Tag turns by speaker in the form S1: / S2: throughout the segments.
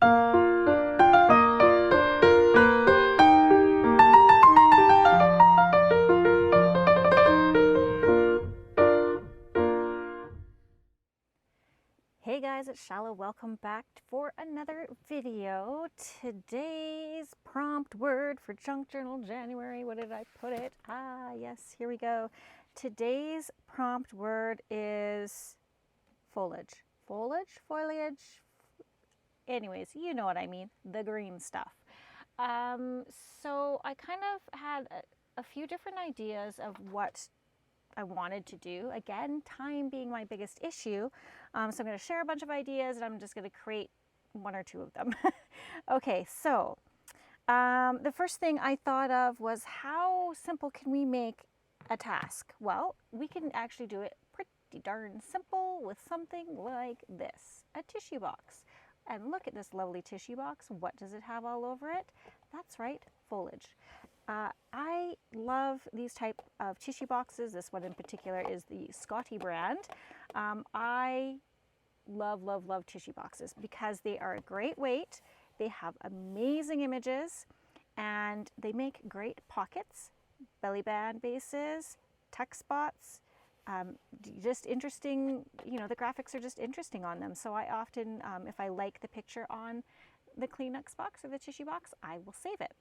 S1: Hey guys, it's Chala. Welcome back for another video. Today's prompt word for Junk Journal January. What did I put it? Ah, yes, here we go. Today's prompt word is foliage. Foliage? Anyways, you know what I mean, the green stuff. So I kind of had a few different ideas of what I wanted to do. Again, time being my biggest issue. So I'm going to share a bunch of ideas and I'm just going to create one or two of them. Okay, so the first thing I thought of was how simple can we make a task? Well, we can actually do it pretty darn simple with something like this, a tissue box. And look at this lovely tissue box. What does it have all over it? That's right, foliage. I love these type of tissue boxes. This one in particular is the Scotty brand. I love tissue boxes because they are a great weight. They have amazing images and they make great pockets, belly band bases, tuck spots. Just interesting, you know, the graphics are just interesting on them. So I often, if I like the picture on the Kleenex box or the tissue box, I will save it.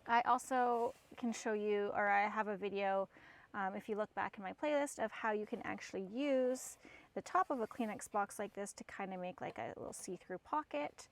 S1: I also can show you, or I have a video, if you look back in my playlist, of how you can actually use the top of a Kleenex box like this to kind of make like a little see-through pocket.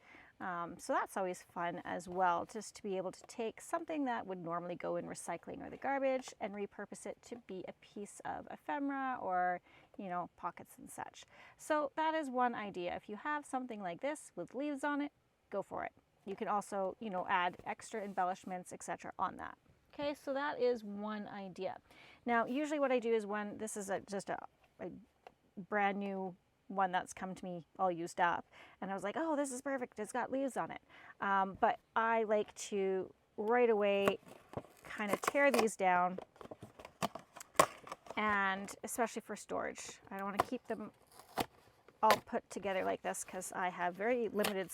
S1: So that's always fun as well, just to be able to take something that would normally go in recycling or the garbage and repurpose it to be a piece of ephemera or, you know, pockets and such. So that is one idea. If you have something like this with leaves on it, go for it. You can also, you know, add extra embellishments, etc. on that. Okay, so that is one idea. Now, usually what I do is when this is just a brand new one that's come to me all used up, and I was like, oh, this is perfect, it's got leaves on it. But I like to right away kind of tear these down, and especially for storage. I don't want to keep them all put together like this because I have very limited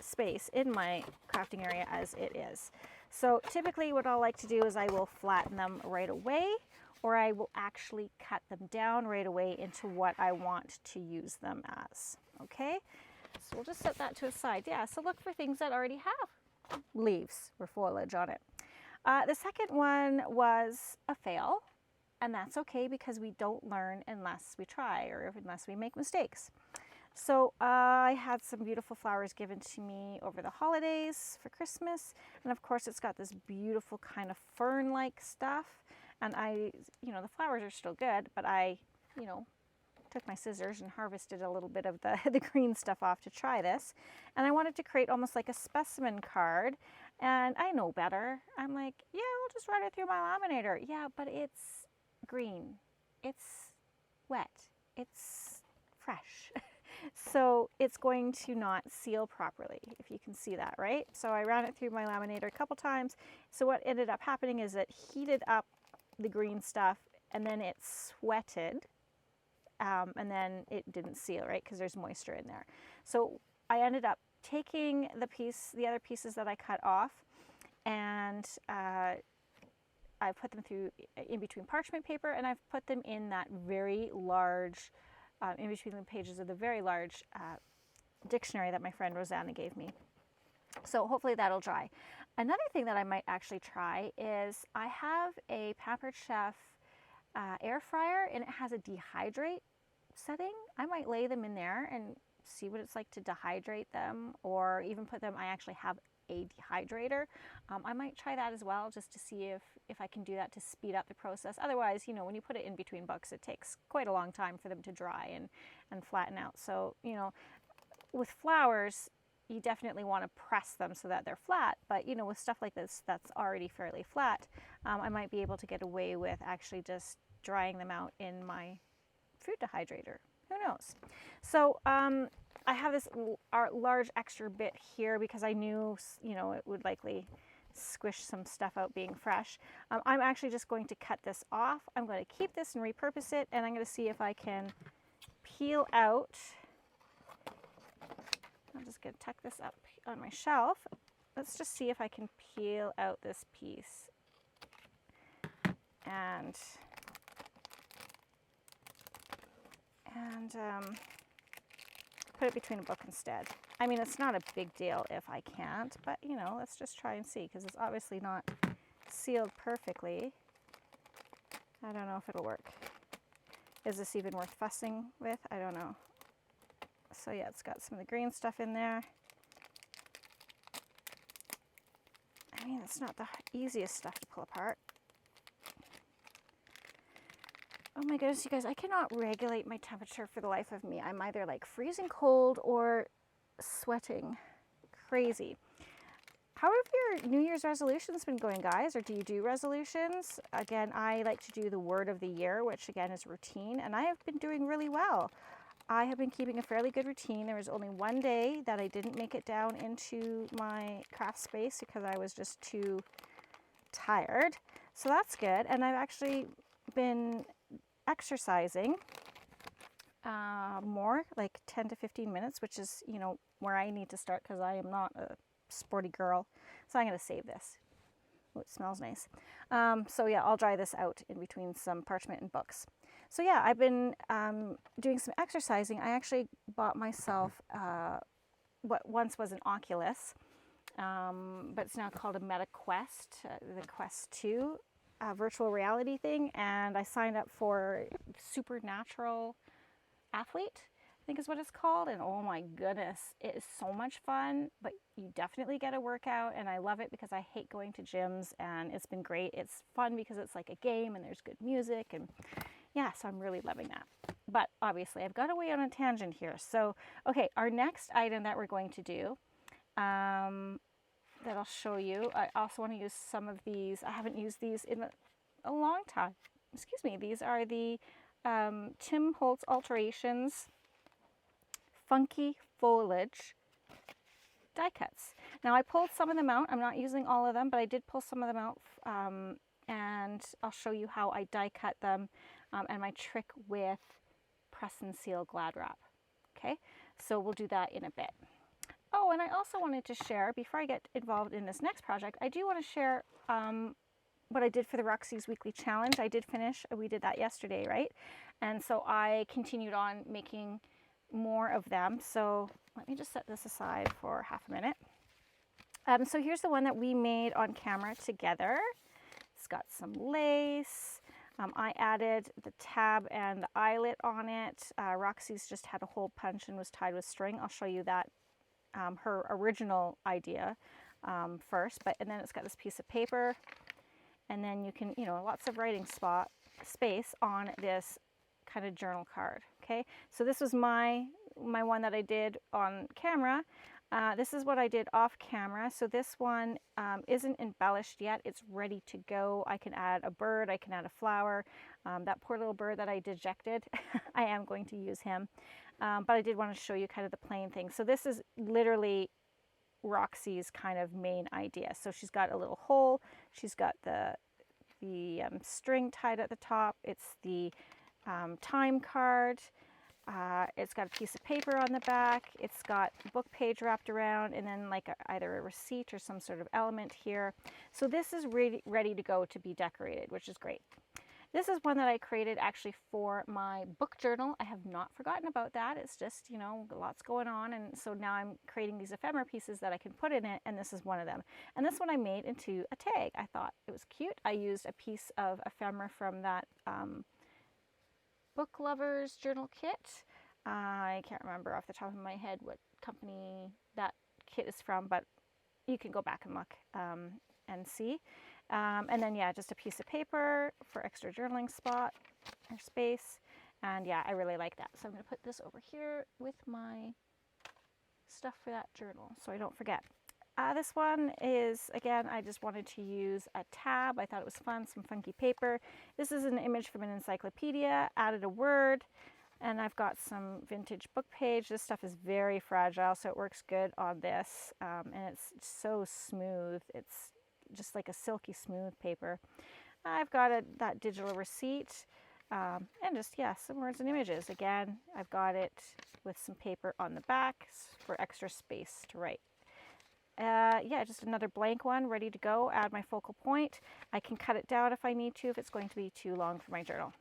S1: space in my crafting area as it is. So typically what I like to do is I will flatten them right away, or I will actually cut them down right away into what I want to use them as. Okay, so we'll just set that to a side. Yeah, so look for things that already have leaves or foliage on it. The second one was a fail, and that's okay because we don't learn unless we try or unless we make mistakes. So I had some beautiful flowers given to me over the holidays for Christmas. And of course it's got this beautiful kind of fern-like stuff. And you know, the flowers are still good, but I, you know, took my scissors and harvested a little bit of the green stuff off to try this. And I wanted to create almost like a specimen card. And I know better. I'm like, yeah, I'll just run it through my laminator. Yeah, but it's green. It's wet. It's fresh. So it's going to not seal properly, if you can see that, right? So I ran it through my laminator a couple times. So what ended up happening is it heated up the green stuff and then it sweated and then it didn't seal, right? Because there's moisture in there. So I ended up taking the other pieces that I cut off, and I put them through in between parchment paper, and I've put them in that very large in between the pages of the very large dictionary that my friend Rosanna gave me. So hopefully that'll dry. Another thing that I might actually try is I have a Pampered Chef air fryer, and it has a dehydrate setting. I might lay them in there and see what it's like to dehydrate them, or even put them, I actually have a dehydrator. I might try that as well, just to see if I can do that to speed up the process. Otherwise, you know, when you put it in between books, it takes quite a long time for them to dry and flatten out. So, you know, with flowers, you definitely want to press them so that they're flat, but you know, with stuff like this that's already fairly flat, I might be able to get away with actually just drying them out in my food dehydrator. Who knows? So I have this large extra bit here because I knew, you know, it would likely squish some stuff out being fresh. I'm actually just going to cut this off. I'm going to keep this and repurpose it, and I'm going to see if I can peel out. I'll just going to tuck this up on my shelf. Let's just see if I can peel out this piece and put it between a book instead. I mean, it's not a big deal if I can't, but you know, let's just try and see, because it's obviously not sealed perfectly. I don't know if it'll work. Is this even worth fussing with? I don't know. So yeah, it's got some of the green stuff in there. I mean, it's not the easiest stuff to pull apart. Oh my goodness, you guys, I cannot regulate my temperature for the life of me. I'm either like freezing cold or sweating crazy. How have your New Year's resolutions been going, guys? Or do you do resolutions? Again, I like to do the word of the year, which again is routine, and I have been doing really well. I have been keeping a fairly good routine. There was only one day that I didn't make it down into my craft space because I was just too tired. So that's good. And I've actually been exercising more, like 10 to 15 minutes, which is, you know, where I need to start because I am not a sporty girl. So I'm going to save this. Oh, it smells nice. So yeah, I'll dry this out in between some parchment and books. So yeah, I've been doing some exercising. I actually bought myself what once was an Oculus, but it's now called a Meta Quest, the Quest 2 virtual reality thing. And I signed up for Supernatural Athlete, I think is what it's called. And oh my goodness, it is so much fun, but you definitely get a workout. And I love it because I hate going to gyms, and it's been great. It's fun because it's like a game and there's good music, and yeah, so I'm really loving that. But obviously I've got away on a tangent here. So, okay, our next item that we're going to do, that I'll show you. I also want to use some of these. I haven't used these in a long time. Excuse me. These are the Tim Holtz Alterations Funky Foliage die cuts. Now I pulled some of them out. I'm not using all of them, but I did pull some of them out, and I'll show you how I die cut them. And my trick with press and seal glad wrap. Okay, so we'll do that in a bit. Oh, and I also wanted to share, before I get involved in this next project, I do want to share what I did for the Roxy's Weekly Challenge. I did finish, we did that yesterday, right? And so I continued on making more of them. So let me just set this aside for half a minute. So here's the one that we made on camera together. It's got some lace. I added the tab and the eyelet on it. Roxy's just had a hole punch and was tied with string. I'll show you that, her original idea first. And then it's got this piece of paper, and then you can, you know, lots of writing space on this kind of journal card. Okay, so this was my one that I did on camera. This is what I did off camera. So this one isn't embellished yet. It's ready to go. I can add a bird. I can add a flower. That poor little bird that I dejected, I am going to use him. But I did want to show you kind of the plain thing. So this is literally Roxy's kind of main idea. So she's got a little hole. She's got the string tied at the top. It's the time card. It's got a piece of paper on the back. It's got a book page wrapped around, and then like either a receipt or some sort of element here. So this is ready to go to be decorated, which is great. This is one that I created actually for my book journal. I have not forgotten about that. It's just, you know, lots going on, and so now I'm creating these ephemera pieces that I can put in it, and this is one of them. And this one I made into a tag. I thought it was cute. I used a piece of ephemera from that Book Lovers journal kit. I can't remember off the top of my head what company that kit is from, but you can go back and look and see. And then yeah, just a piece of paper for extra journaling spot or space. And yeah, I really like that. So I'm going to put this over here with my stuff for that journal so I don't forget. This one is, again, I just wanted to use a tab. I thought it was fun, some funky paper. This is an image from an encyclopedia, added a word, and I've got some vintage book page. This stuff is very fragile, so it works good on this, and it's so smooth. It's just like a silky smooth paper. I've got that digital receipt, and just, yeah, some words and images. Again, I've got it with some paper on the back for extra space to write. Yeah, just another blank one ready to go. Add my focal point. I can cut it down if I need to, if it's going to be too long for my journal.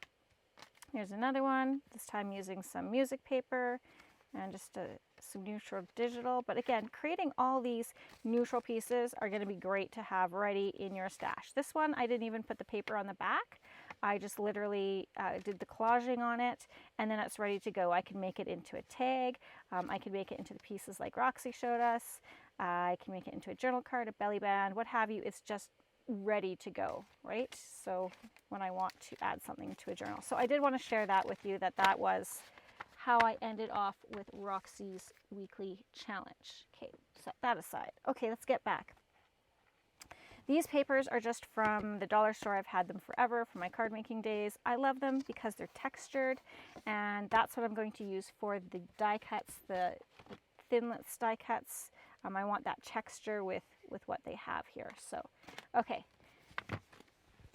S1: Here's another one, this time using some music paper and just some neutral digital. But again, creating all these neutral pieces are going to be great to have ready in your stash. This one, I didn't even put the paper on the back. I just literally did the collaging on it, and then it's ready to go. I can make it into a tag. I can make it into the pieces like Roxy showed us. I can make it into a journal card, a belly band, what have you. It's just ready to go, right? So when I want to add something to a journal. So I did want to share that with you, that was how I ended off with Roxy's weekly challenge. Okay, set that aside. Okay, let's get back. These papers are just from the dollar store. I've had them forever from my card making days. I love them because they're textured, and that's what I'm going to use for the die cuts, the thinlits die cuts. I want that texture with what they have here. So, okay,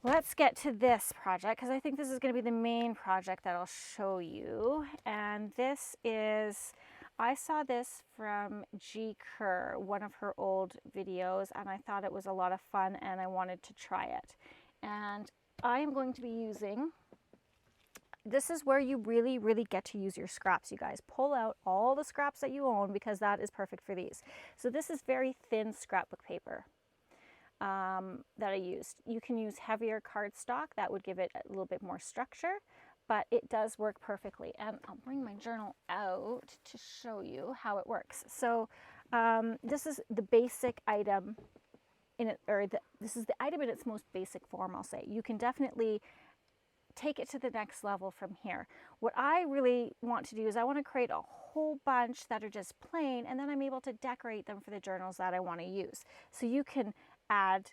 S1: let's get to this project because I think this is going to be the main project that I'll show you. And this is, I saw this from Gi Kerr, one of her old videos, and I thought it was a lot of fun and I wanted to try it. And I am going to be using, this is where you really, really get to use your scraps, you guys. Pull out all the scraps that you own because that is perfect for these. So this is very thin scrapbook paper that I used. You can use heavier cardstock. That would give it a little bit more structure, but it does work perfectly. And I'll bring my journal out to show you how it works. So this is the basic item in it, or this is the item in its most basic form, I'll say. You can definitely take it to the next level from here. What I really want to do is I want to create a whole bunch that are just plain, and then I'm able to decorate them for the journals that I want to use. So you can add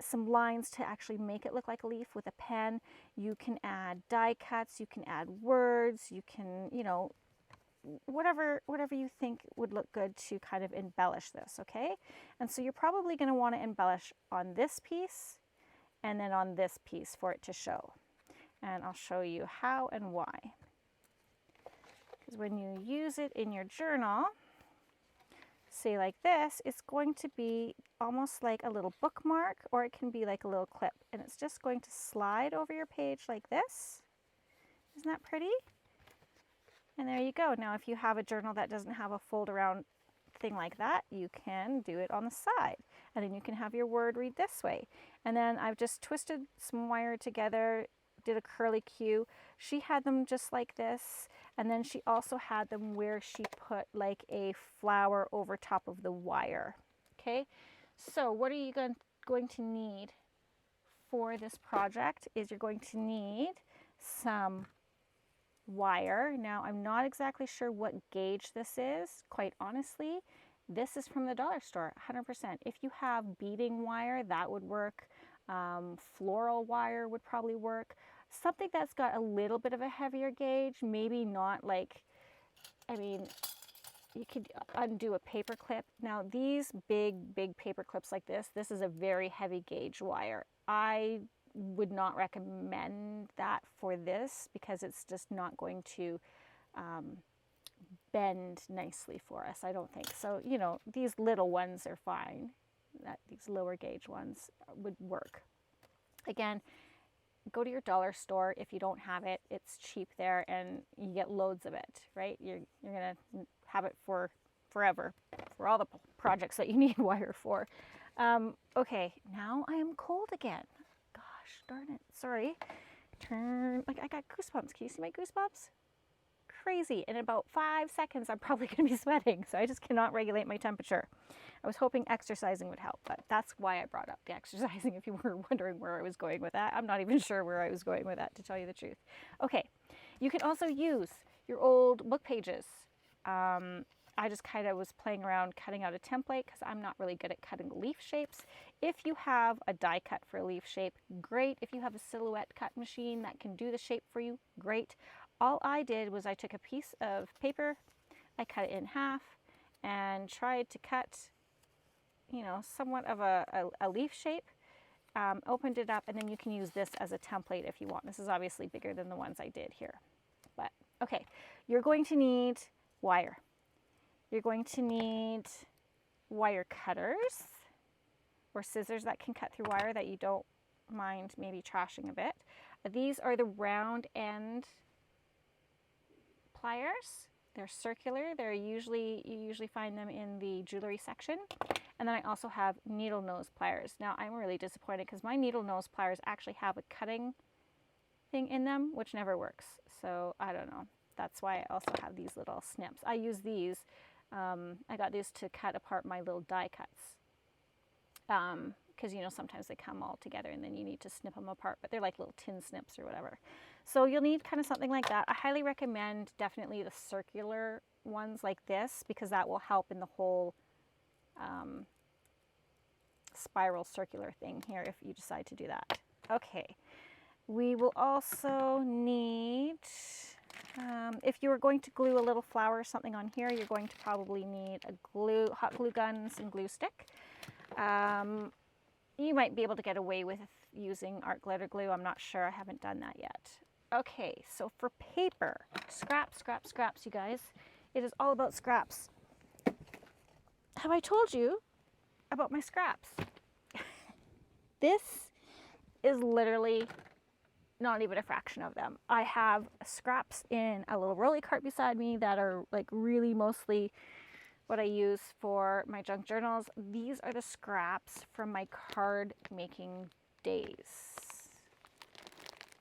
S1: some lines to actually make it look like a leaf with a pen. You can add die cuts, you can add words, you can, you know, whatever you think would look good to kind of embellish this, okay? And so you're probably going to want to embellish on this piece and then on this piece for it to show. And I'll show you how and why. Because when you use it in your journal, say like this, it's going to be almost like a little bookmark, or it can be like a little clip. And it's just going to slide over your page like this. Isn't that pretty? And there you go. Now if you have a journal that doesn't have a fold around thing like that, you can do it on the side. And then you can have your word read this way. And then I've just twisted some wire together, did a curly Q. She had them just like this. And then she also had them where she put like a flower over top of the wire. Okay, so what are you going to need for this project is you're going to need some wire. Now I'm not exactly sure what gauge this is, quite honestly. This is from the dollar store, 100%. If you have beading wire, that would work. Floral wire would probably work. Something that's got a little bit of a heavier gauge, maybe not like, I mean, you could undo a paper clip. Now these big paper clips like this is a very heavy gauge wire. I would not recommend that for this because it's just not going to bend nicely for us, I don't think. So, you know, these little ones are fine. These lower gauge ones would work. Again, go to your dollar store. If you don't have it, it's cheap there and you get loads of it, right? You're gonna have it for forever, for all the projects that you need wire for. Okay, now I am cold again. Gosh darn it, sorry. Like I got goosebumps. Can you see my goosebumps? Crazy. In about 5 seconds, I'm probably going to be sweating, so I just cannot regulate my temperature. I was hoping exercising would help, but that's why I brought up the exercising, if you were wondering where I was going with that. I'm not even sure where I was going with that, to tell you the truth. Okay, you can also use your old book pages. I just kind of was playing around cutting out a template because I'm not really good at cutting leaf shapes. If you have a die cut for a leaf shape, great. If you have a silhouette cut machine that can do the shape for you, great. All I did was I took a piece of paper, I cut it in half, and tried to cut, you know, somewhat of a leaf shape, opened it up, and then you can use this as a template if you want. This is obviously bigger than the ones I did here. But, Okay, you're going to need wire. You're going to need wire cutters or scissors that can cut through wire that you don't mind maybe trashing a bit. These are the round end pliers. They're circular. You usually find them in the jewelry section. And then I also have needle nose pliers. Now I'm really disappointed because my needle nose pliers actually have a cutting thing in them, which never works. So I don't know. That's why I also have these little snips. I use these. I got these to cut apart my little die cuts. Because, you know, sometimes they come all together and then you need to snip them apart, but they're like little tin snips or whatever. So you'll need kind of something like that. I highly recommend definitely the circular ones like this, because that will help in the whole spiral circular thing here if you decide to do that. Okay, we will also need, if you are going to glue a little flower or something on here, you're going to probably need a hot glue gun and some glue stick. You might be able to get away with using art glitter glue. I'm not sure. I haven't done that yet. Okay, so for paper, scraps, you guys. It is all about scraps. Have I told you about my scraps? This is literally not even a fraction of them. I have scraps in a little rolly cart beside me that are like really mostly what I use for my junk journals. These are the scraps from my card making days.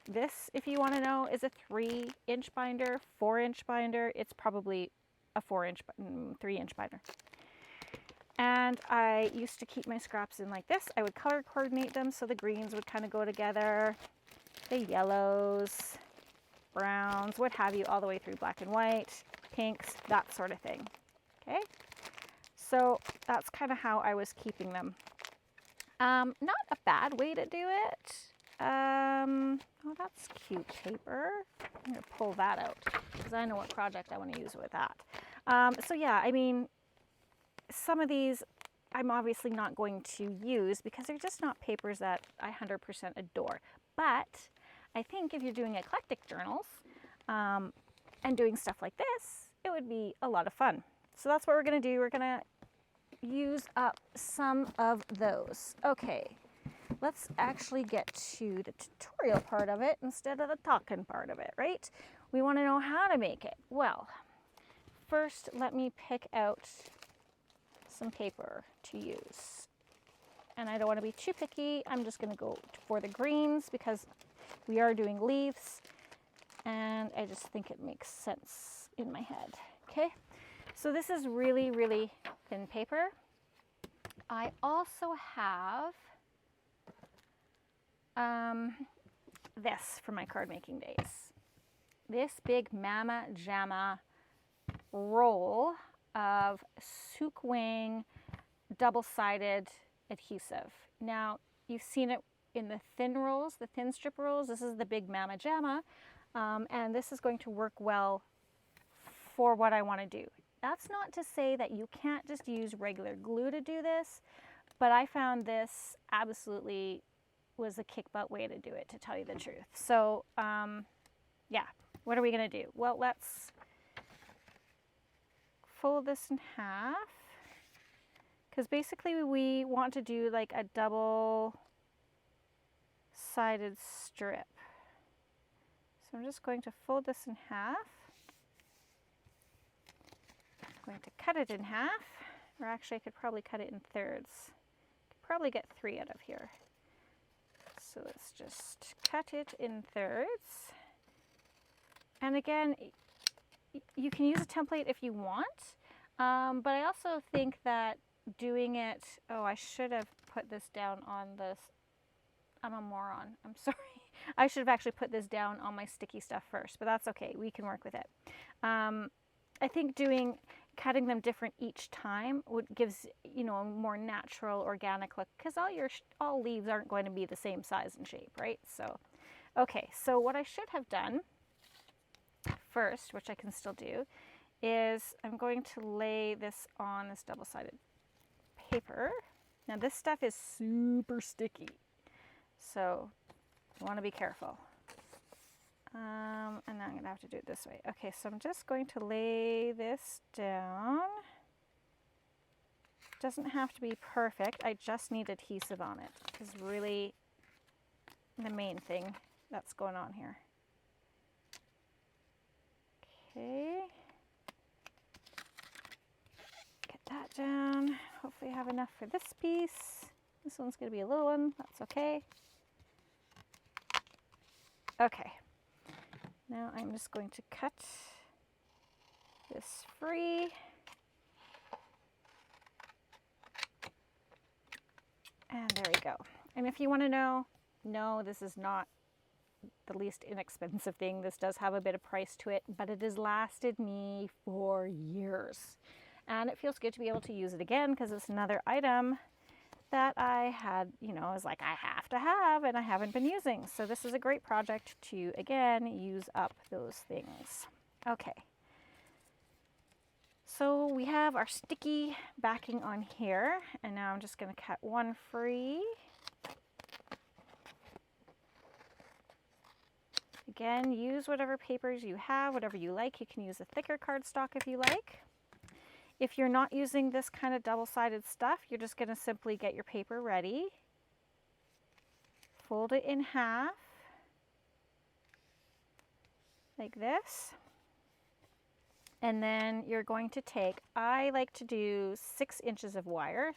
S1: This, if you want to know, is a 3-inch binder, 4-inch binder. It's probably a 3-inch binder. And I used to keep my scraps in like this. I would color coordinate them so the greens would kind of go together, the yellows, browns, what have you, all the way through black and white, pinks, that sort of thing. Okay, so that's kind of how I was keeping them. Not a bad way to do it. Oh, that's cute paper. I'm going to pull that out because I know what project I want to use with that. So yeah, I mean, some of these I'm obviously not going to use because they're just not papers that I 100% adore. But I think if you're doing eclectic journals and doing stuff like this, it would be a lot of fun. So that's what we're going to do. We're going to use up some of those. Okay, let's actually get to the tutorial part of it instead of the talking part of it, right? We want to know how to make it. Well, first let me pick out some paper to use. And I don't want to be too picky. I'm just going to go for the greens because we are doing leaves and I just think it makes sense in my head. Okay, so this is really, really thin paper. I also have this for my card making days. This big Mama Jamma roll of Sookwang double-sided adhesive. Now, you've seen it in the thin rolls, the thin strip rolls. This is the big Mama Jamma, and this is going to work well for what I want to do. That's not to say that you can't just use regular glue to do this, but I found this absolutely was a kick-butt way to do it, to tell you the truth. So, yeah, what are we going to do? Well, let's fold this in half, because basically we want to do like a double-sided strip. So I'm just going to fold this in half. I'm going to cut it in half, or actually I could probably cut it in thirds. Could probably get 3 out of here. So let's just cut it in thirds. And again, you can use a template if you want, but I also think that doing it, oh, I should have put this down on this, I'm a moron, I'm sorry. I should have actually put this down on my sticky stuff first, but that's okay, we can work with it. I think cutting them different each time gives, you know, a more natural, organic look, because all leaves aren't going to be the same size and shape, right? So, okay, so what I should have done first, which I can still do, is I'm going to lay this on this double-sided paper. Now this stuff is super sticky, so you want to be careful. And now I'm going to have to do it this way. Okay, so I'm just going to lay this down. Doesn't have to be perfect. I just need adhesive on it. Is really the main thing that's going on here. Okay. Get that down. Hopefully I have enough for this piece. This one's going to be a little one. That's okay. Okay. Now I'm just going to cut this free. And there we go. And if you want to know, no, this is not the least inexpensive thing. This does have a bit of price to it, but it has lasted me for years. And it feels good to be able to use it again because it's another item that I had, you know, is like I have to have and I haven't been using. So this is a great project to, again, use up those things. Okay. So we have our sticky backing on here, and now I'm just going to cut one free. Again, use whatever papers you have, whatever you like. You can use a thicker cardstock if you like. If you're not using this kind of double-sided stuff, you're just going to simply get your paper ready. Fold it in half, like this. And then you're going to take, I like to do 6 inches of wire.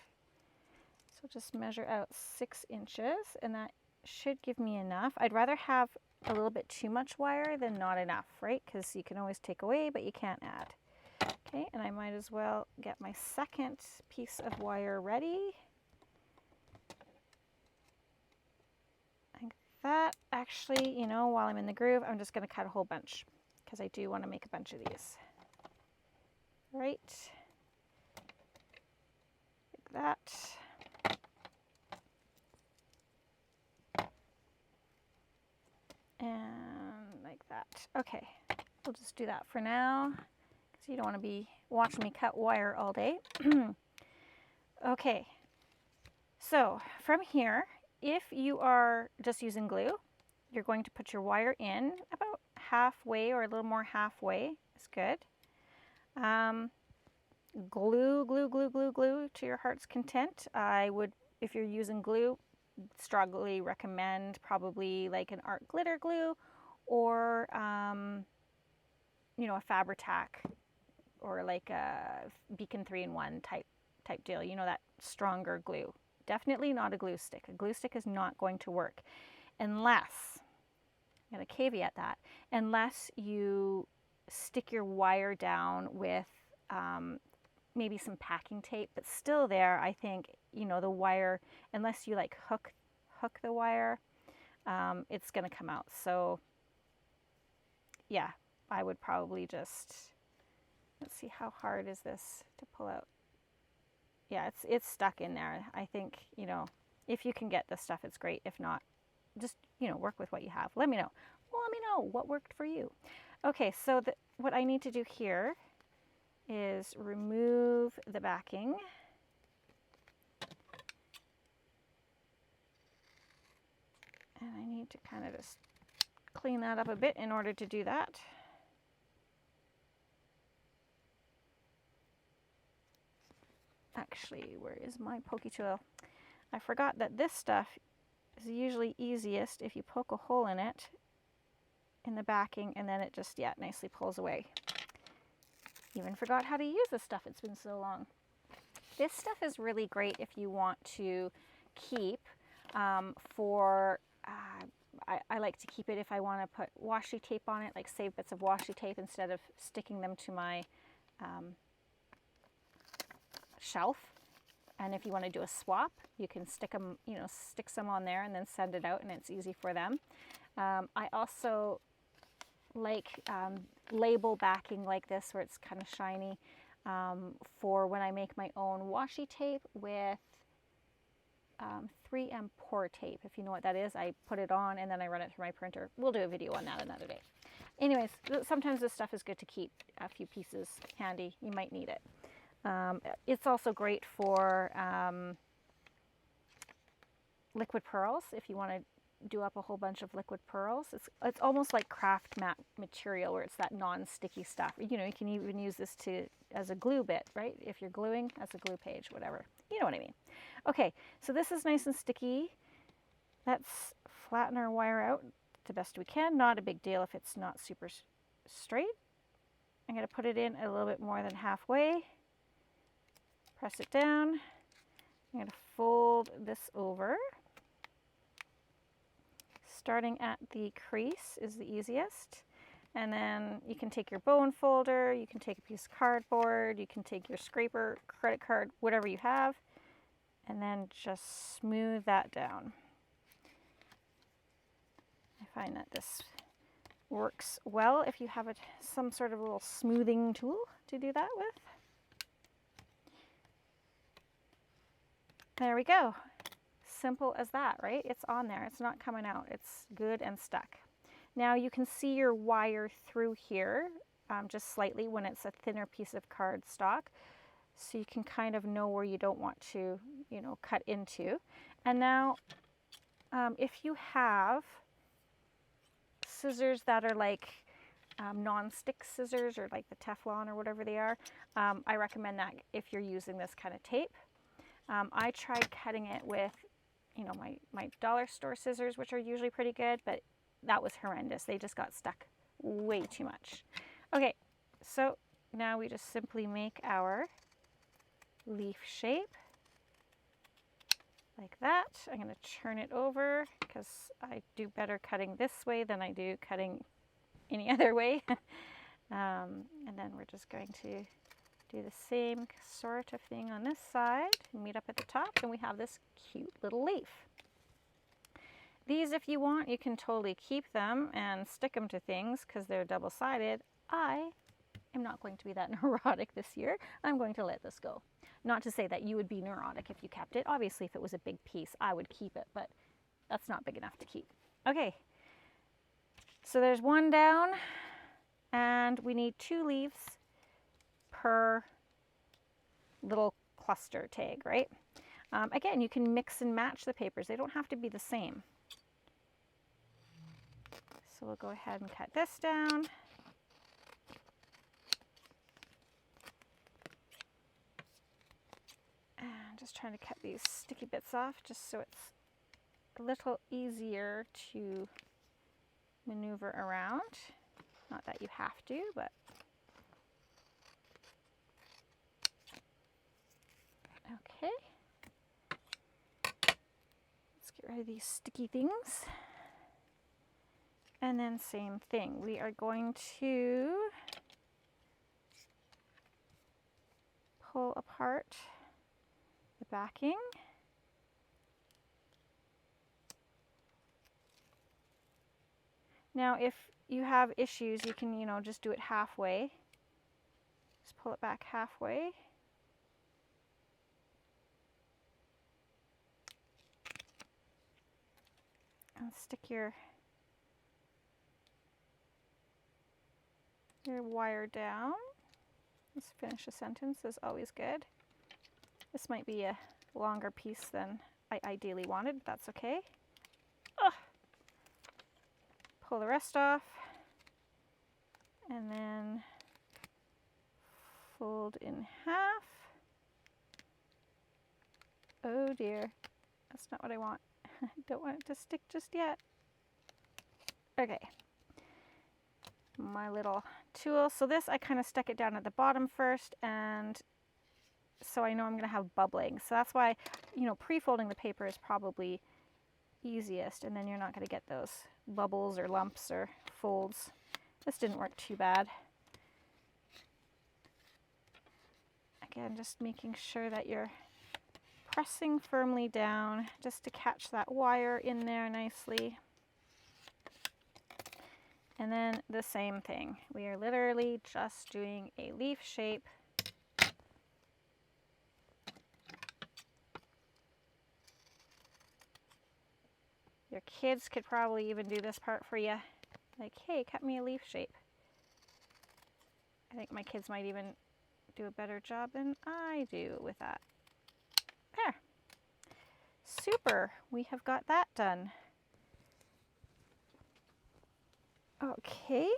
S1: So just measure out 6 inches, and that should give me enough. I'd rather have a little bit too much wire than not enough, right? Because you can always take away, but you can't add. Okay, and I might as well get my second piece of wire ready. Like that. Actually, you know, while I'm in the groove, I'm just going to cut a whole bunch because I do want to make a bunch of these. Right, like that. And like that. Okay, we'll just do that for now because you don't want to be watching me cut wire all day. Okay, so from here, if you are just using glue, you're going to put your wire in about halfway or a little more halfway is good. Glue, glue, glue, glue, glue to your heart's content. I would, if you're using glue, strongly recommend probably like an art glitter glue or, you know, a Fabri-Tac or like a Beacon 3-in-1 type deal. You know, that stronger glue. Definitely not a glue stick. A glue stick is not going to work unless, I'm going to caveat that, unless you stick your wire down with maybe some packing tape, but still there, I think, you know, the wire, unless you like hook the wire, it's going to come out. So yeah, I would probably just, let's see, how hard is this to pull out? Yeah, it's stuck in there. I think, you know, if you can get this stuff, it's great. If not, just, you know, work with what you have. Let me know. Well, let me know what worked for you. Okay, so what I need to do here is remove the backing. And I need to kind of just clean that up a bit in order to do that. Actually, where is my pokey tool? I forgot that this stuff is usually easiest if you poke a hole in it, in the backing, and then it just, yeah, nicely pulls away. Even forgot how to use this stuff. It's been so long. This stuff is really great if you want to keep for, I like to keep it if I want to put washi tape on it, like save bits of washi tape instead of sticking them to my shelf. And if you want to do a swap, you can stick them, you know, stick some on there and then send it out, and it's easy for them. I also like label backing like this where it's kind of shiny for when I make my own washi tape with 3M pour tape. If you know what that is, I put it on and then I run it through my printer. We'll do a video on that another day. Anyways, sometimes this stuff is good to keep a few pieces handy. You might need it. It's also great for liquid pearls if you want to do up a whole bunch of liquid pearls. It's almost like craft mat material where it's that non-sticky stuff. You know, you can even use this as a glue bit, right? If you're gluing, as a glue page, whatever. You know what I mean. Okay, so this is nice and sticky. Let's flatten our wire out the best we can. Not a big deal if it's not super straight. I'm going to put it in a little bit more than halfway. Press it down. I'm going to fold this over. Starting at the crease is the easiest. And then you can take your bone folder, you can take a piece of cardboard, you can take your scraper, credit card, whatever you have, and then just smooth that down. I find that this works well if you have some sort of a little smoothing tool to do that with. There we go. Simple as that, right? It's on there. It's not coming out. It's good and stuck. Now you can see your wire through here just slightly when it's a thinner piece of cardstock. So you can kind of know where you don't want to, you know, cut into. And now if you have scissors that are like non-stick scissors or like the Teflon or whatever they are, I recommend that if you're using this kind of tape. I tried cutting it with, you know, my dollar store scissors, which are usually pretty good, but that was horrendous. They just got stuck way too much. Okay, so now we just simply make our leaf shape like that. I'm going to turn it over because I do better cutting this way than I do cutting any other way. And then we're just going to do the same sort of thing on this side, meet up at the top, and we have this cute little leaf. These, if you want, you can totally keep them and stick them to things because they're double-sided. I am not going to be that neurotic this year. I'm going to let this go. Not to say that you would be neurotic if you kept it. Obviously, if it was a big piece, I would keep it, but that's not big enough to keep. Okay, so there's one down, and we need 2 leaves per little cluster tag, right? Again, you can mix and match the papers. They don't have to be the same. So we'll go ahead and cut this down. And just trying to cut these sticky bits off just so it's a little easier to maneuver around. Not that you have to, but okay. Let's get rid of these sticky things. And then same thing. We are going to pull apart the backing. Now, if you have issues, you can, you know, just do it halfway. Just pull it back halfway. And stick your wire down. Let's finish a sentence, is always good. This might be a longer piece than I ideally wanted, but that's okay. Ugh. Pull the rest off, and then fold in half. Oh dear, that's not what I want. I don't want it to stick just yet. Okay. My little tool. So this, I kind of stuck it down at the bottom first, and so I know I'm going to have bubbling. So that's why, you know, pre-folding the paper is probably easiest, and then you're not going to get those bubbles or lumps or folds. This didn't work too bad. Again, just making sure that you're pressing firmly down just to catch that wire in there nicely. And then the same thing. We are literally just doing a leaf shape. Your kids could probably even do this part for you. Like, hey, cut me a leaf shape. I think my kids might even do a better job than I do with that. There. Super. We have got that done. Okay.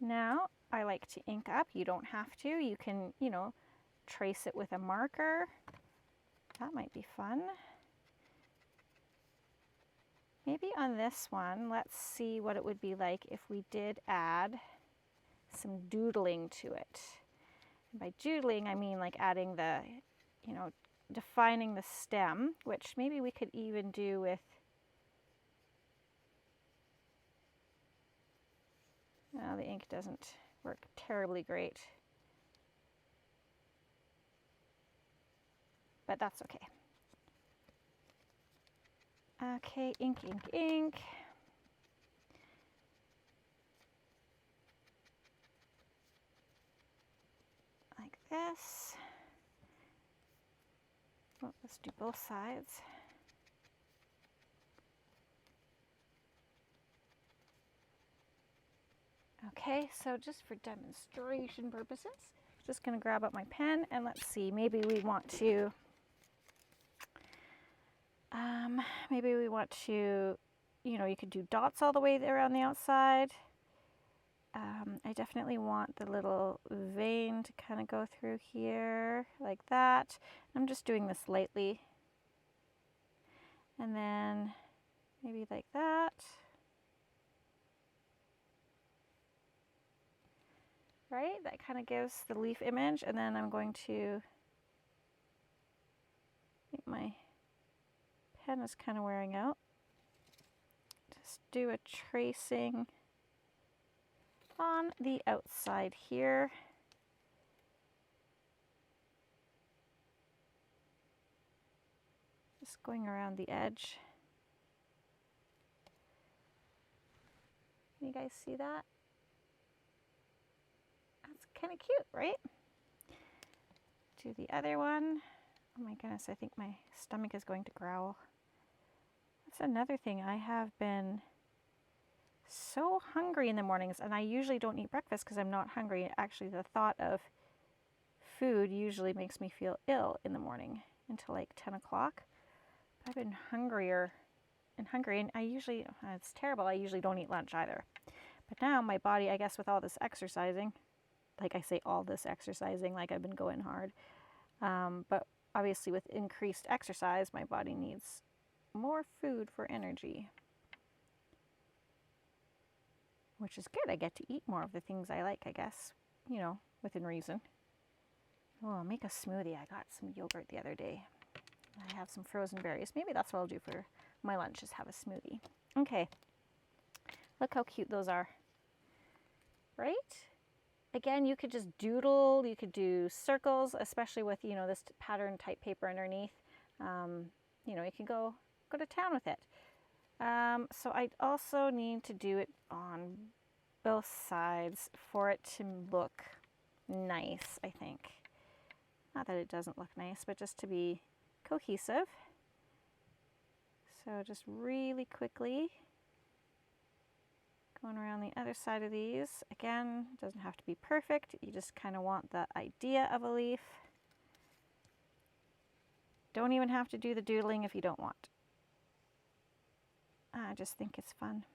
S1: Now I like to ink up. You don't have to. You can, you know, trace it with a marker. That might be fun. Maybe on this one, let's see what it would be like if we did add some doodling to it. And by doodling, I mean like adding the, you know, defining the stem, which maybe we could even do with, the ink doesn't work terribly great, but that's okay. Okay, ink, ink, ink. Like this. Oh, let's do both sides. Okay, so just for demonstration purposes, just going to grab up my pen and let's see, maybe we want to, you know, you could do dots all the way around the outside. I definitely want the little vein to kind of go through here like that. I'm just doing this lightly. And then maybe like that. Right? That kind of gives the leaf image. And then I'm going to, I think my pen is kind of wearing out. Just do a tracing on the outside here. Just going around the edge. Can you guys see that? That's kind of cute, right? Do the other one. Oh my goodness, I think my stomach is going to growl. That's another thing. I have been so hungry in the mornings, and I usually don't eat breakfast because I'm not hungry. Actually, the thought of food usually makes me feel ill in the morning until like 10 o'clock. I've been hungrier and hungry, and I usually, it's terrible, I usually don't eat lunch either. But now my body, I guess with all this exercising, like I say all this exercising, like I've been going hard, but obviously with increased exercise, my body needs more food for energy. Which is good. I get to eat more of the things I like, I guess, you know, within reason. Oh, I'll make a smoothie. I got some yogurt the other day. I have some frozen berries. Maybe that's what I'll do for my lunch, is have a smoothie. Okay. Look how cute those are. Right? Again, you could just doodle. You could do circles, especially with, you know, this pattern type paper underneath. You know, you can go to town with it. So I also need to do it on both sides for it to look nice, I think. Not that it doesn't look nice, but just to be cohesive. So just really quickly going around the other side of these. Again, it doesn't have to be perfect. You just kind of want the idea of a leaf. Don't even have to do the doodling if you don't want. I just think it's fun.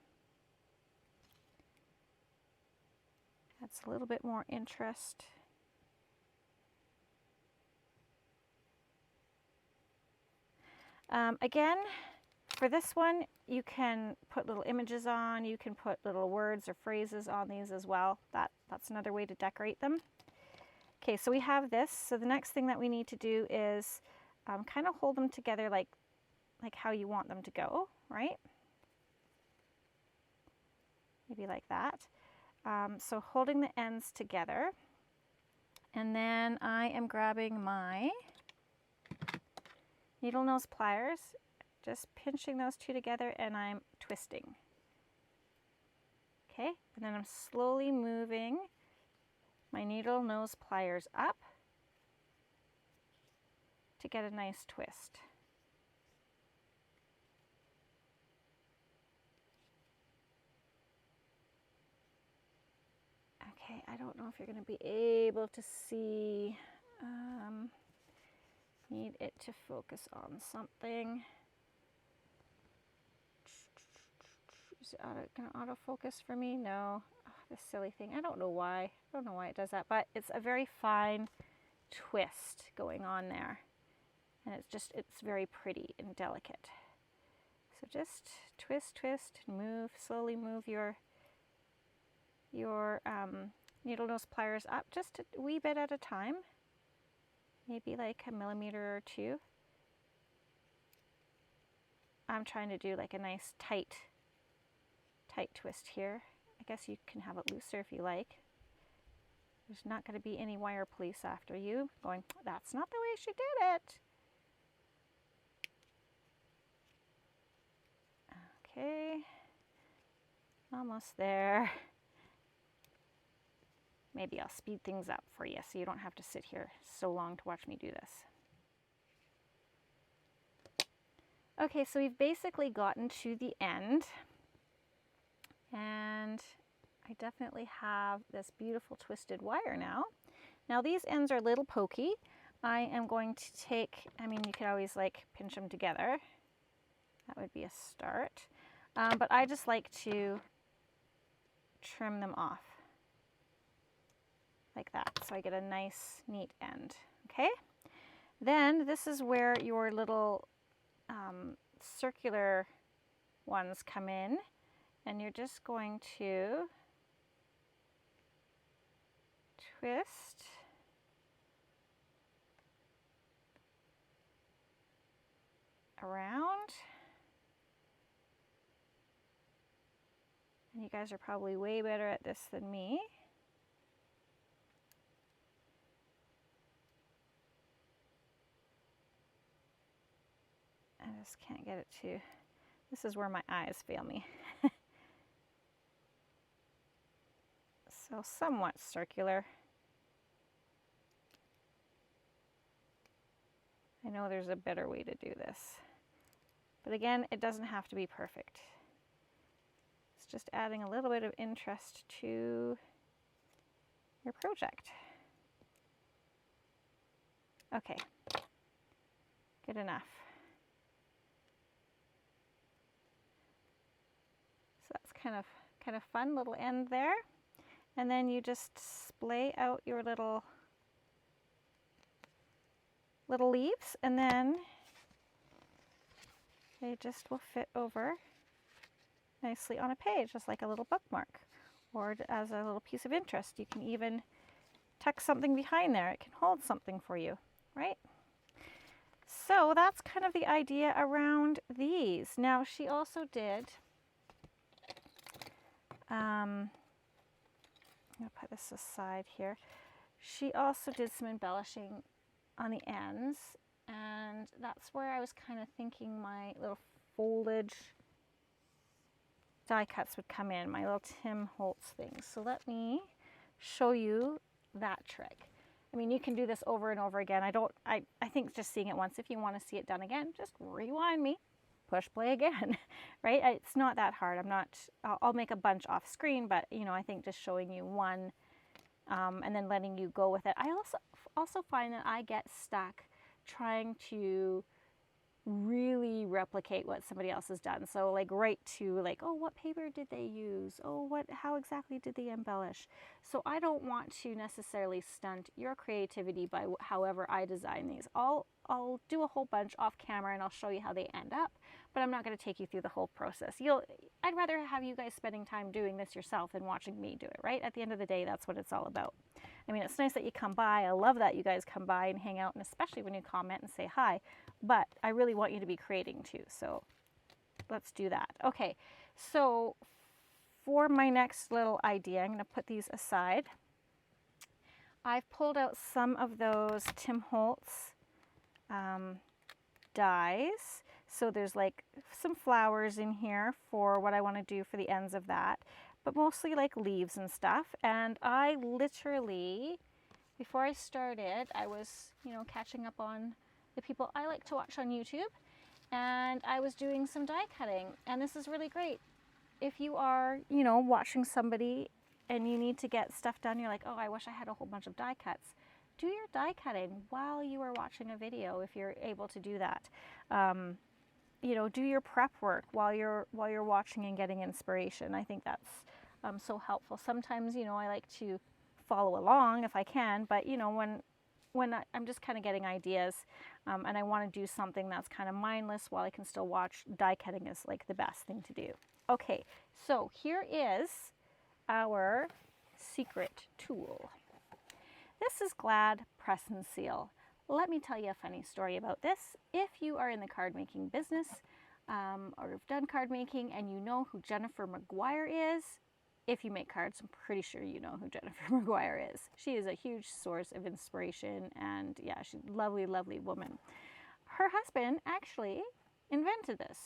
S1: Adds a little bit more interest. Again, for this one, you can put little images on, you can put little words or phrases on these as well. That's another way to decorate them. Okay, so we have this. So the next thing that we need to do is kind of hold them together like how you want them to go, right? Maybe like that. So holding the ends together, and then I am grabbing my needle nose pliers, just pinching those two together, and I'm twisting. Okay, and then I'm slowly moving my needle nose pliers up to get a nice twist. Okay, I don't know if you're going to be able to see. Need it to focus on something. Is it going to autofocus for me? No. Oh, this silly thing. I don't know why. I don't know why it does that, but it's a very fine twist going on there. And it's very pretty and delicate. So just twist, twist, and move, slowly move your needle nose pliers up just a wee bit at a time. Maybe like a millimeter or two. I'm trying to do like a nice tight twist here. I guess you can have it looser if you like. There's not going to be any wire police after you going, that's not the way she did it. Okay, almost there. Maybe I'll speed things up for you so you don't have to sit here so long to watch me do this. Okay, so we've basically gotten to the end, and I definitely have this beautiful twisted wire now. Now these ends are a little pokey. I am going to take, I mean, you could always like pinch them together. That would be a start. But I just like to trim them off like that, so I get a nice, neat end. Okay? Then this is where your little circular ones come in, and you're just going to twist around. And you guys are probably way better at this than me. I just can't get it to, this is where my eyes fail me. So somewhat circular. I know there's a better way to do this. But again, it doesn't have to be perfect. It's just adding a little bit of interest to your project. Okay, good enough. So that's kind of fun little end there. And then you just splay out your little leaves, and then they just will fit over nicely on a page, just like a little bookmark or as a little piece of interest. You can even tuck something behind there. It can hold something for you, right? So that's kind of the idea around these. Now she also did, I'm going to put this aside here. She also did some embellishing on the ends, and that's where I was kind of thinking my little foliage die cuts would come in, my little Tim Holtz things. So let me show you that trick. I mean, you can do this over and over again. I think just seeing it once, if you want to see it done again, just rewind me, push play again, right? It's not that hard. I'll make a bunch off screen, but you know, I think just showing you one and then letting you go with it. I also find that I get stuck trying to really replicate what somebody else has done. So like right to like, oh, what paper did they use? Oh, how exactly did they embellish? So I don't want to necessarily stunt your creativity by however I design these. I'll do a whole bunch off camera and I'll show you how they end up, but I'm not going to take you through the whole process. I'd rather have you guys spending time doing this yourself than watching me do it, right? At the end of the day, that's what it's all about. I mean, it's nice that you come by. I love that you guys come by and hang out, and especially when you comment and say hi, but I really want you to be creating too, so let's do that. Okay, so for my next little idea, I'm going to put these aside. I've pulled out some of those Tim Holtz dies. So there's like some flowers in here for what I want to do for the ends of that, but mostly like leaves and stuff. And I literally, before I started, I was, you know, catching up on the people I like to watch on YouTube, and I was doing some die cutting. And this is really great. If you are, you know, watching somebody and you need to get stuff done, you're like, oh, I wish I had a whole bunch of die cuts. Do your die cutting while you are watching a video if you're able to do that. you know, do your prep work while you're watching and getting inspiration. I think that's so helpful. Sometimes, you know, I like to follow along if I can, but you know, when I'm just kind of getting ideas and I want to do something that's kind of mindless while I can still watch, die cutting is like the best thing to do. Okay, so here is our secret tool. This is Glad Press and Seal. Let me tell you a funny story about this. If you are in the card making business or have done card making and you know who Jennifer McGuire is, if you make cards, I'm pretty sure you know who Jennifer McGuire is. She is a huge source of inspiration, and yeah, she's a lovely, lovely woman. Her husband actually invented this.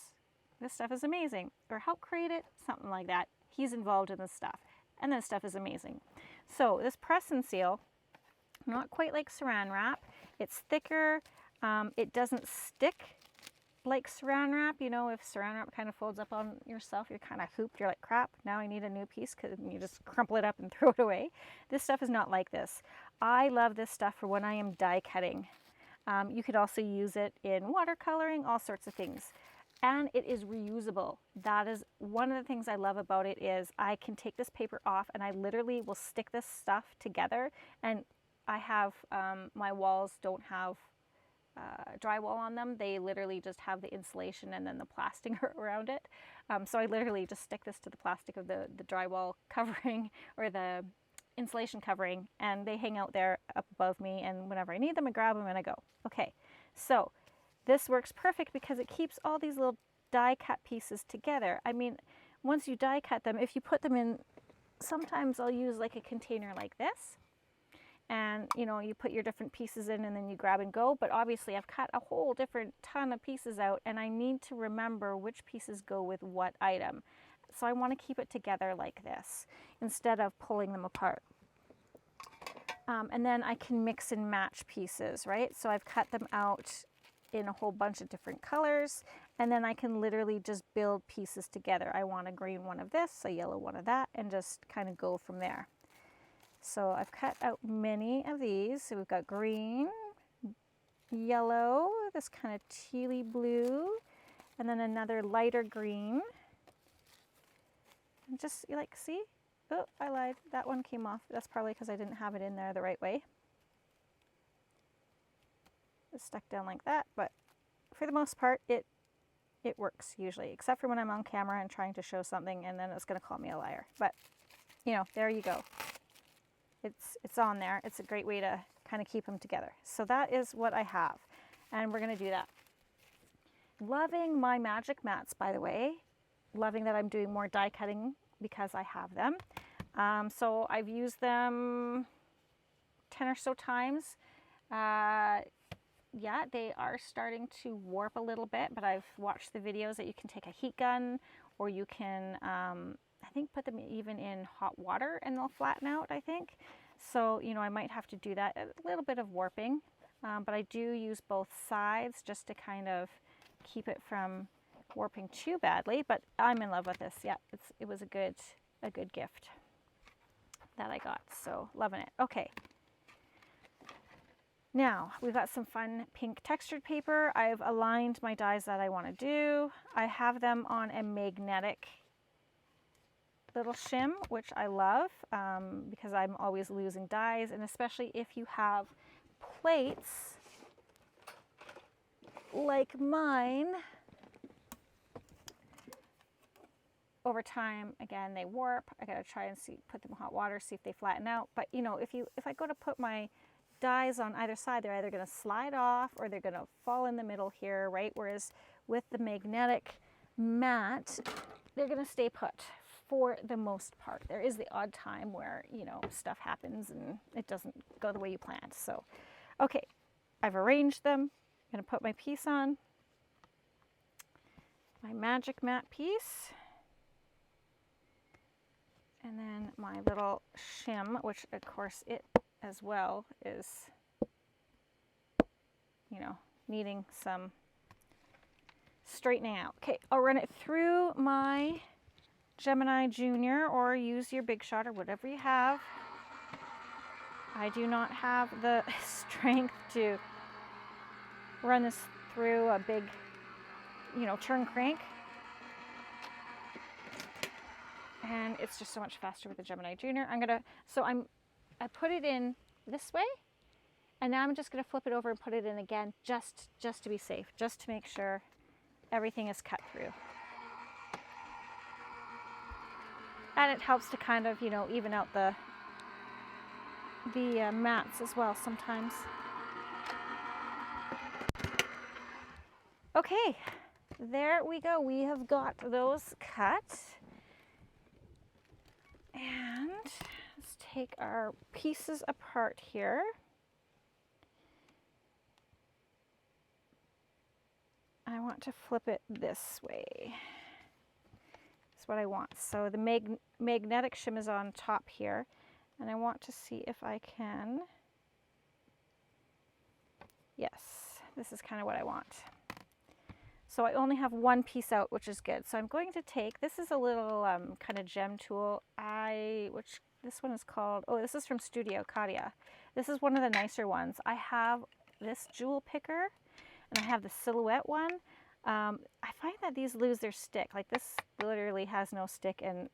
S1: This stuff is amazing, or helped create it, something like that. He's involved in this stuff, and this stuff is amazing. So this press and seal, not quite like saran wrap. It's thicker. It doesn't stick like saran wrap. You know, if saran wrap kind of folds up on yourself, you're kind of hooped. You're like, crap, now I need a new piece, because you just crumple it up and throw it away. This stuff is not like this. I love this stuff for when I am die cutting. You could also use it in watercoloring, all sorts of things. And it is reusable. That is one of the things I love about it, is I can take this paper off and I literally will stick this stuff together. And I have, my walls don't have drywall on them. They literally just have the insulation and then the plastic around it. So I literally just stick this to the plastic of the drywall covering or the insulation covering, and they hang out there up above me, and whenever I need them, I grab them and I go. Okay, so this works perfect because it keeps all these little die cut pieces together. I mean, once you die cut them, if you put them in, sometimes I'll use like a container like this, and you know, you put your different pieces in and then you grab and go. But obviously I've cut a whole different ton of pieces out, and I need to remember which pieces go with what item. So I want to keep it together like this instead of pulling them apart. And then I can mix and match pieces, right? So I've cut them out in a whole bunch of different colors, and then I can literally just build pieces together. I want a green one of this, a yellow one of that, and just kind of go from there. So I've cut out many of these. So we've got green, yellow, this kind of tealy blue, and then another lighter green. And just, you like, see? Oh, I lied. That one came off. That's probably because I didn't have it in there the right way. It's stuck down like that, but for the most part, it works usually, except for when I'm on camera and trying to show something, and then it's going to call me a liar. But, you know, there you go. It's on there. It's a great way to kind of keep them together. So that is what I have, and we're going to do that. Loving my magic mats, by the way. Loving that I'm doing more die cutting because I have them. So I've used them 10 or so times. Yeah, they are starting to warp a little bit, but I've watched the videos that you can take a heat gun, or you can, I think, put them even in hot water and they'll flatten out, I think. So, you know, I might have to do that. A little bit of warping, but I do use both sides just to kind of keep it from warping too badly. But I'm in love with this. Yeah, it was a good gift that I got. So loving it. Okay. Now, we've got some fun pink textured paper. I've aligned my dies that I want to do. I have them on a magnetic little shim, which I love because I'm always losing dies, and especially if you have plates like mine. Over time, again, they warp. I gotta try and put them in hot water, see if they flatten out. But you know, if I go to put my dies on either side, they're either going to slide off or they're going to fall in the middle here, right? Whereas with the magnetic mat, they're going to stay put for the most part. There is the odd time where, you know, stuff happens and it doesn't go the way you planned. So, okay, I've arranged them. I'm going to put my piece on, my magic mat piece, and then my little shim, which of course it as well is, you know, needing some straightening out. Okay, I'll run it through my Gemini Junior, or use your Big Shot or whatever you have. I do not have the strength to run this through a big you know, turn crank. And it's just so much faster with the Gemini Junior. I put it in this way, and now I'm just gonna flip it over and put it in again, just to be safe, just to make sure everything is cut through. And it helps to kind of, you know, even out the mats as well sometimes. Okay, there we go. We have got those cut. And let's take our pieces apart here. I want to flip it this way. That's what I want. So the magnetic shim is on top here, and I want to see if I can. Yes, this is kind of what I want. So I only have one piece out, which is good. So I'm going to take, this is a little kind of gem tool. Which this one is called, oh, this is from Studio Katia. This is one of the nicer ones. I have this jewel picker, and I have the silhouette one. I find that these lose their stick. Like this literally has no stick and,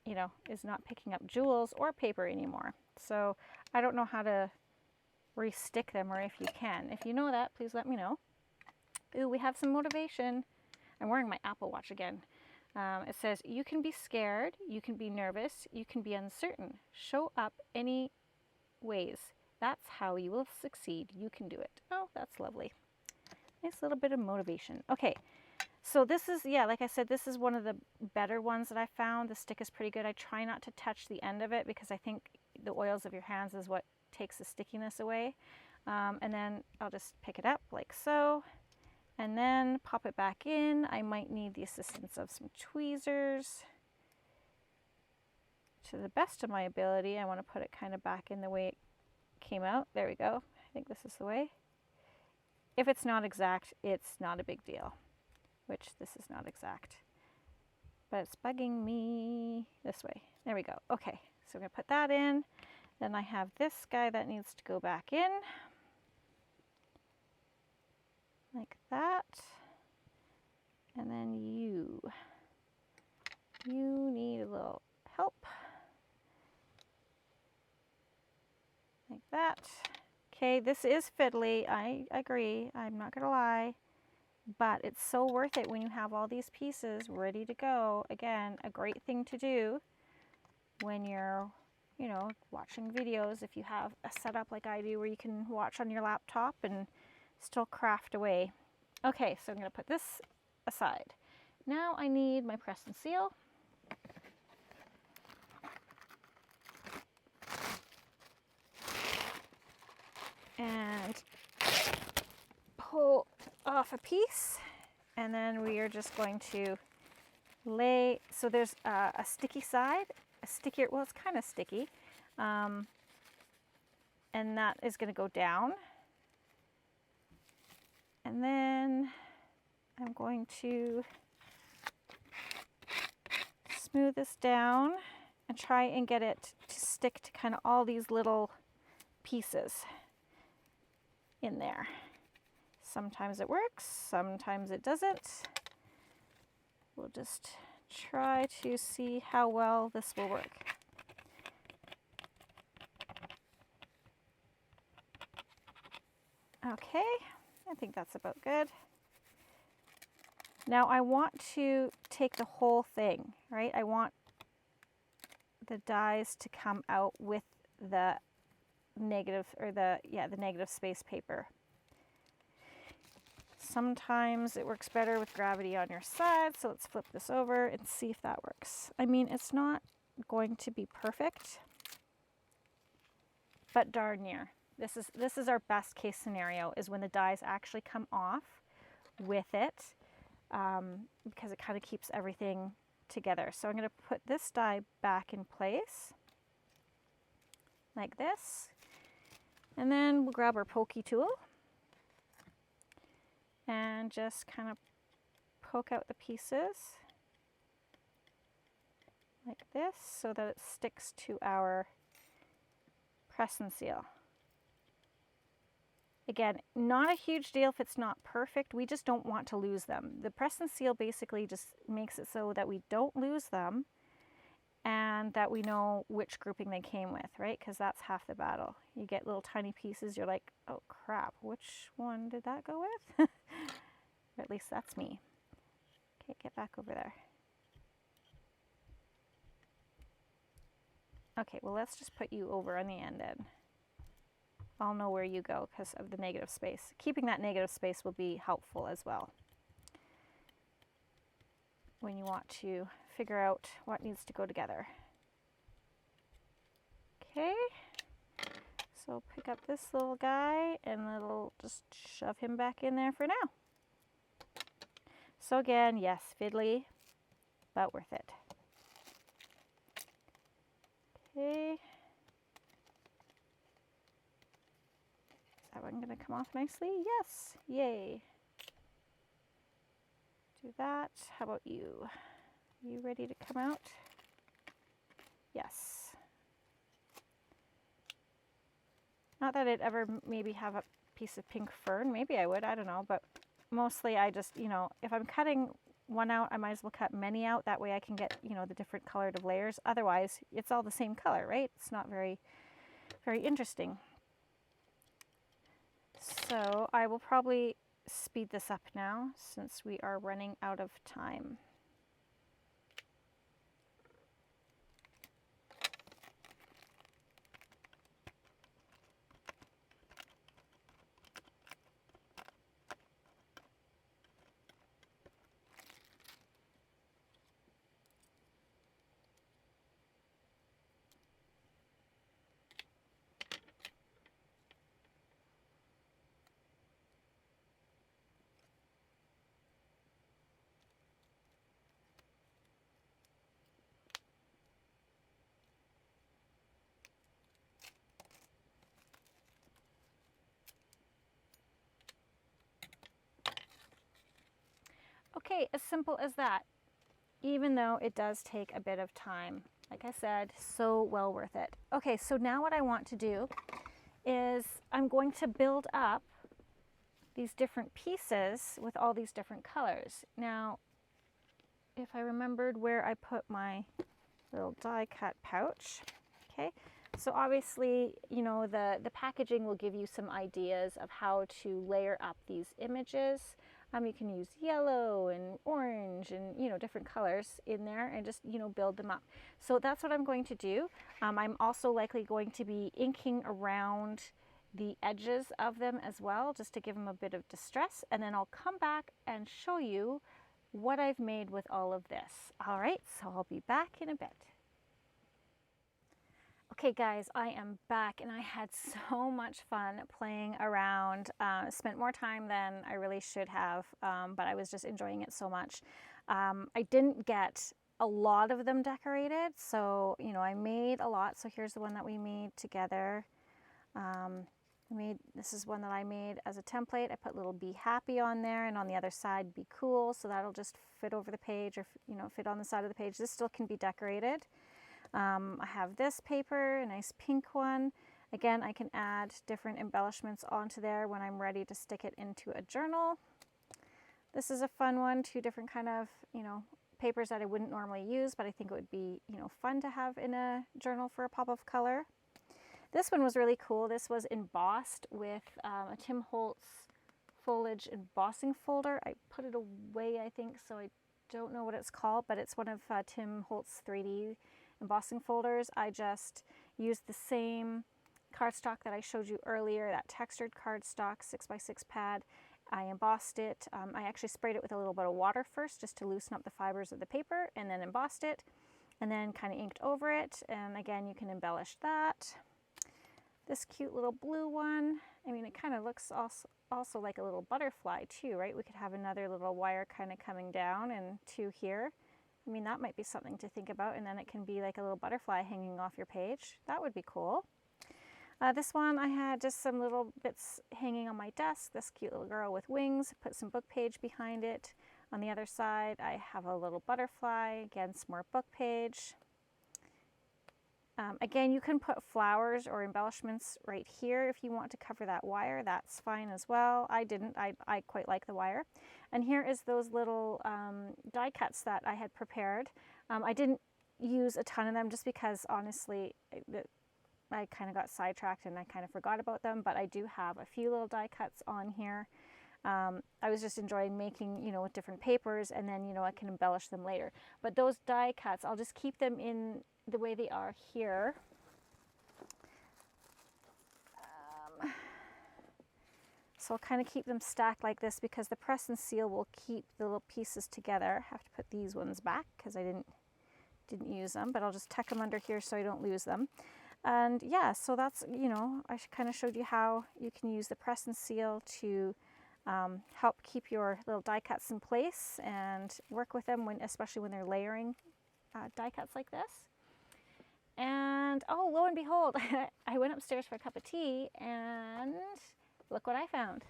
S1: you know, is not picking up jewels or paper anymore. So I don't know how to re-stick them, or if you can. If you know that, please let me know. Ooh, we have some motivation. I'm wearing my Apple Watch again. It says, you can be scared, you can be nervous, you can be uncertain. Show up any ways. That's how you will succeed. You can do it. Oh, that's lovely. Nice little bit of motivation. Okay, so this is, yeah, like I said, this is one of the better ones that I found. The stick is pretty good. I try not to touch the end of it because I think the oils of your hands is what takes the stickiness away. And then I'll just pick it up like so. And then pop it back in. I might need the assistance of some tweezers. To the best of my ability, I want to put it kind of back in the way it came out. There we go. I think this is the way. If it's not exact, it's not a big deal, which this is not exact. But it's bugging me this way. There we go. Okay, so I'm going to put that in. Then I have this guy that needs to go back in. Like that. And then you need a little help. Like that. Okay, this is fiddly, I agree, I'm not gonna lie, but it's so worth it when you have all these pieces ready to go. Again, a great thing to do when you're, you know, watching videos, if you have a setup like I do where you can watch on your laptop and still craft away. Okay, so I'm going to put this aside. Now I need my press and seal. And pull off a piece, and then we are just going to lay, so there's a sticky side, a stickier, well, it's kind of sticky, and that is going to go down. And then I'm going to smooth this down and try and get it to stick to kind of all these little pieces in there. Sometimes it works, sometimes it doesn't. We'll just try to see how well this will work. Okay, I think that's about good. Now I want to take the whole thing, right? I want the dies to come out with the negative, or the negative space paper. Sometimes it works better with gravity on your side, so let's flip this over and see if that works. I mean, it's not going to be perfect, but darn near. This is our best case scenario, is when the dies actually come off with it, because it kind of keeps everything together. So I'm going to put this die back in place like this, and then we'll grab our pokey tool and just kind of poke out the pieces like this so that it sticks to our press and seal. Again, not a huge deal if it's not perfect. We just don't want to lose them. The press and seal basically just makes it so that we don't lose them and that we know which grouping they came with, right? Because that's half the battle. You get little tiny pieces, you're like, oh crap, which one did that go with? Or at least that's me. Okay, get back over there. Okay, well let's just put you over on the end then. I'll know where you go because of the negative space. Keeping that negative space will be helpful as well when you want to figure out what needs to go together. Okay, so pick up this little guy and just shove him back in there for now. So again, yes, fiddly, but worth it. Okay. Is that one going to come off nicely? Yes, yay. Do that. How about you? Are you ready to come out? Yes. Not that I'd ever maybe have a piece of pink fern. Maybe I would, I don't know. But mostly I just, you know, if I'm cutting one out, I might as well cut many out. That way I can get, you know, the different colored layers. Otherwise, it's all the same color, right? It's not very, very interesting. So I will probably speed this up now since we are running out of time. Okay, as simple as that, even though it does take a bit of time. Like I said, so well worth it. Okay, so now what I want to do is I'm going to build up these different pieces with all these different colors. Now, if I remembered where I put my little die cut pouch, okay, so obviously, you know, the packaging will give you some ideas of how to layer up these images. You can use yellow and orange and, you know, different colors in there and just, you know, build them up. So that's what I'm going to do. I'm also likely going to be inking around the edges of them as well, just to give them a bit of distress. And then I'll come back and show you what I've made with all of this. All right, so I'll be back in a bit. Okay guys, I am back and I had so much fun playing around. Spent more time than I really should have, but I was just enjoying it so much. I didn't get a lot of them decorated, so you know, I made a lot. So here's the one that we made together. This is one that I made as a template. I put little be happy on there, and on the other side be cool, so that'll just fit over the page, or you know, fit on the side of the page. This still can be decorated. I have this paper, a nice pink one. Again, I can add different embellishments onto there when I'm ready to stick it into a journal. This is a fun one, two different kind of, you know, papers that I wouldn't normally use, but I think it would be, you know, fun to have in a journal for a pop of color. This one was really cool. This was embossed with a Tim Holtz Foliage embossing folder. I put it away, I think, so I don't know what it's called, but it's one of Tim Holtz 3D embossing folders. I just used the same cardstock that I showed you earlier, that textured cardstock 6x6 pad. I embossed it. I actually sprayed it with a little bit of water first just to loosen up the fibers of the paper, and then embossed it, and then kind of inked over it. And again, you can embellish that. This cute little blue one, I mean, it kind of looks also like a little butterfly too, right? We could have another little wire kind of coming down and two here. I mean, that might be something to think about, and then it can be like a little butterfly hanging off your page. That would be cool. This one, I had just some little bits hanging on my desk. This cute little girl with wings, put some book page behind it. On the other side, I have a little butterfly, again, some more book page. Again, you can put flowers or embellishments right here if you want to cover that wire. That's fine as well. I didn't. I quite like the wire. And here is those little die cuts that I had prepared. I didn't use a ton of them just because honestly I kind of got sidetracked and I kind of forgot about them, but I do have a few little die cuts on here. I was just enjoying making, you know, with different papers, and then, you know, I can embellish them later. But those die cuts, I'll just keep them in the way they are here. So I'll kind of keep them stacked like this because the press and seal will keep the little pieces together. I have to put these ones back because I didn't use them, but I'll just tuck them under here so I don't lose them. And yeah, so that's, you know, I kind of showed you how you can use the press and seal to help keep your little die cuts in place and work with them when, especially when they're layering die cuts like this. And oh, lo and behold, I went upstairs for a cup of tea and look what I found.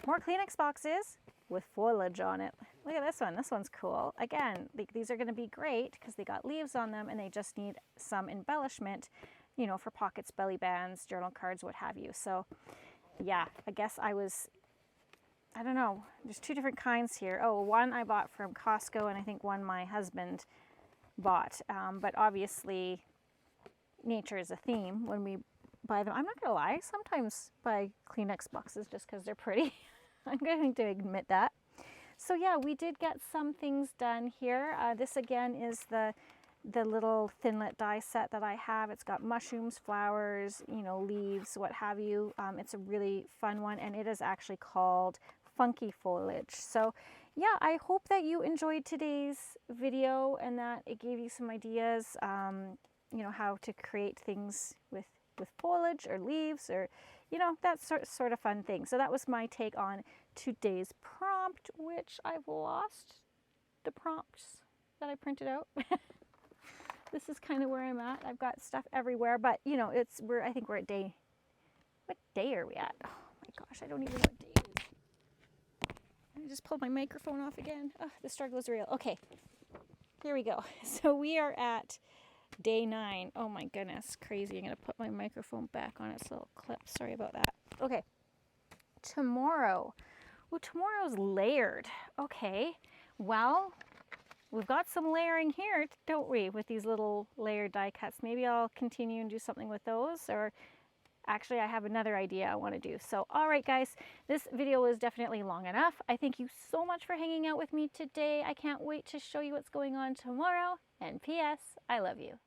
S1: More Kleenex boxes with foliage on it. Look at this one. This one's cool. Again, these are going to be great because they got leaves on them and they just need some embellishment, you know, for pockets, belly bands, journal cards, what have you. So yeah, I guess I don't know, there's two different kinds here. Oh, one I bought from Costco and I think one my husband bought. But obviously nature is a theme when we buy them. I'm not gonna lie, sometimes buy Kleenex boxes just because they're pretty. I'm going to admit that. So yeah, we did get some things done here. This again is the little thinlet die set that I have. It's got mushrooms, flowers, you know, leaves, what have you. It's a really fun one, and it is actually called Funky Foliage. So yeah, I hope that you enjoyed today's video and that it gave you some ideas, you know, how to create things with foliage or leaves, or, you know, that sort of fun thing. So that was my take on today's prompt, which I've lost the prompts that I printed out. This is kind of where I'm at. I've got stuff everywhere, but you know, I think we're at day, what day are we at? Oh my gosh, I don't even know what day it is. I just pulled my microphone off again. Oh, the struggle is real. Okay, here we go. So we are at day 9. Oh my goodness, crazy. I'm gonna put my microphone back on its little clip. Sorry about that. Okay, tomorrow. Well, tomorrow's layered. Okay, well, we've got some layering here, don't we, with these little layered die cuts. Maybe I'll continue and do something with those, or actually I have another idea I want to do. So, all right, guys, this video was definitely long enough. I thank you so much for hanging out with me today. I can't wait to show you what's going on tomorrow. And P.S. I love you.